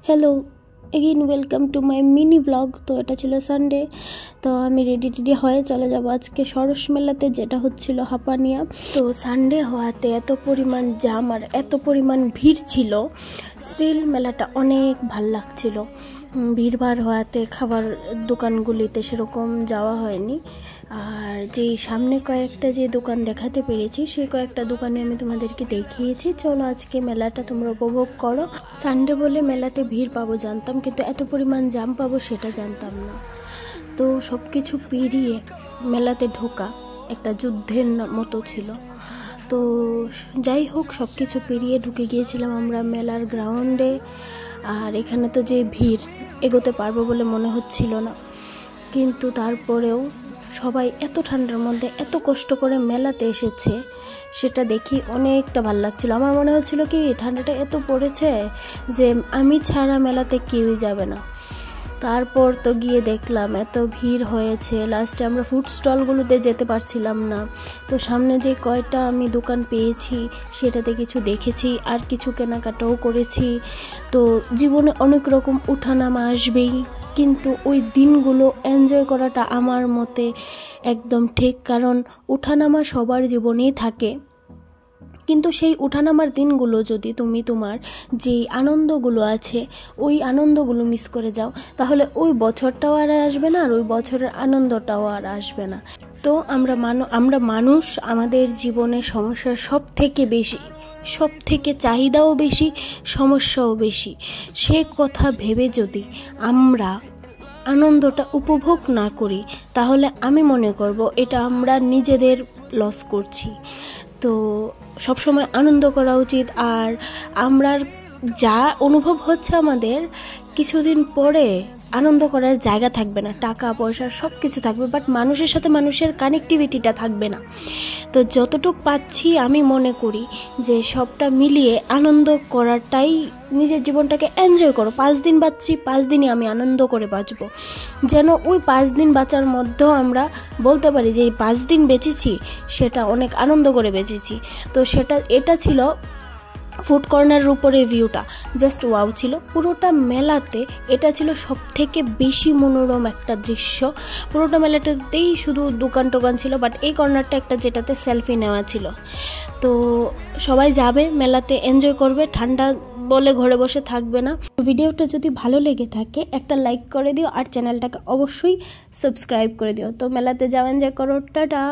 Hello again welcome to my mini blog. তো এটা ছিল সানডে, তো আমি রেডি হয়ে চলে যাব আজকে সরস মেলাতে, যেটা হচ্ছিল হাপানিয়া। তো সানডে হওয়াতে এত পরিমাণ জাম আর এত পরিমাণ ভিড় ছিল, স্টিল মেলাটা অনেক ভাল লাগছিল। ভিড়ভাড় হওয়াতে খাবার দোকানগুলিতে সেরকম যাওয়া হয়নি, আর যেই সামনে কয়েকটা যে দোকান দেখাতে পেরেছি সেই কয়েকটা দোকানে আমি তোমাদেরকে দেখিয়েছি। চলো আজকে মেলাটা তোমরা উপভোগ করো। সানডে বলে মেলাতে ভিড় পাবো জানতাম, কিন্তু এত পরিমাণ জাম পাবো সেটা জানতাম না। তো সব কিছু পেরিয়ে মেলাতে ঢোকা একটা যুদ্ধের মতো ছিল। তো যাই হোক, সব কিছু পেরিয়ে ঢুকে গিয়েছিলাম আমরা মেলার গ্রাউন্ডে। আর এখানে তো যে ভিড়, এগোতে পারবো বলে মনে হচ্ছিল না, কিন্তু তারপরেও সবাই এত ঠান্ডার মধ্যে এত কষ্ট করে মেলাতে এসেছে, সেটা দেখি অনেকটা ভালো লাগছিল। আমার মনে হচ্ছিল কি ঠান্ডাটা এত পড়েছে যে আমি ছাড়া মেলাতে কেউই যাবে না। তারপর তো গিয়ে দেখলাম এত ভিড় হয়েছে, লাস্টে আমরা ফুড স্টলগুলোতে যেতে পারছিলাম না। তো সামনে যে কয়টা আমি দোকান পেয়েছি সেটাতে কিছু দেখেছি আর কিছু কেনাকাটাও করেছি। তো জীবনে অনেক রকম উঠানামা আসবেই, কিন্তু ওই দিনগুলো এনজয় করাটা আমার মতে একদম ঠিক, কারণ উঠানামা সবার জীবনেই থাকে। কিন্তু সেই উঠানামার দিনগুলো যদি তুমি তোমার যে আনন্দগুলো আছে ওই আনন্দগুলো মিস করে যাও, তাহলে ওই বছরটাও আর আসবে না, আর ওই বছরের আনন্দটাও আর আসবে না। তো আমরা মানুষ, আমাদের জীবনে সমস্যার সব থেকে চাহিদাও বেশি, সমস্যাও বেশি। সে কথা ভেবে যদি আমরা আনন্দটা উপভোগ না করি, তাহলে আমি মনে করব এটা আমরা নিজেদের লস করছি। তো সবসময় আনন্দ করা উচিত। আর আমরা যা অনুভব হচ্ছে আমাদের, কিছুদিন পরে আনন্দ করার জায়গা থাকবে না, টাকা পয়সা সব কিছু থাকবে, বাট মানুষের সাথে মানুষের কানেক্টিভিটিটা থাকবে না। তো যতটুকু পাচ্ছি আমি মনে করি যে সবটা মিলিয়ে আনন্দ করাটাই, নিজের জীবনটাকে এনজয় করো। 5 দিন বাঁচছি, 5 দিনই আমি আনন্দ করে বাঁচবো, যেন ওই 5 দিন বাঁচার মধ্যেও আমরা বলতে পারি যে এই 5 দিন বেঁচেছি সেটা অনেক আনন্দ করে বেঁচেছি। তো এটা ছিল ফুড কর্নারের উপরে ভিউটা, জাস্ট ওয়াও ছিল পুরোটা মেলাতে। এটা ছিল সব থেকে বেশি মনোরম একটা দৃশ্য। পুরোটা মেলাটাতেই শুধু দোকান টোকান ছিল, বাট এই কর্নারটা একটা যেটাতে সেলফি নেওয়া ছিল। তো সবাই যাবে মেলাতে, এনজয় করবে, ঠান্ডা বলে ঘরে বসে থাকবে না। ভিডিওটা যদি ভালো লেগে থাকে একটা লাইক করে দিও, আর চ্যানেলটাকে অবশ্যই সাবস্ক্রাইব করে দিও। তো মেলাতে যাও, এনজয় করো, টাটা।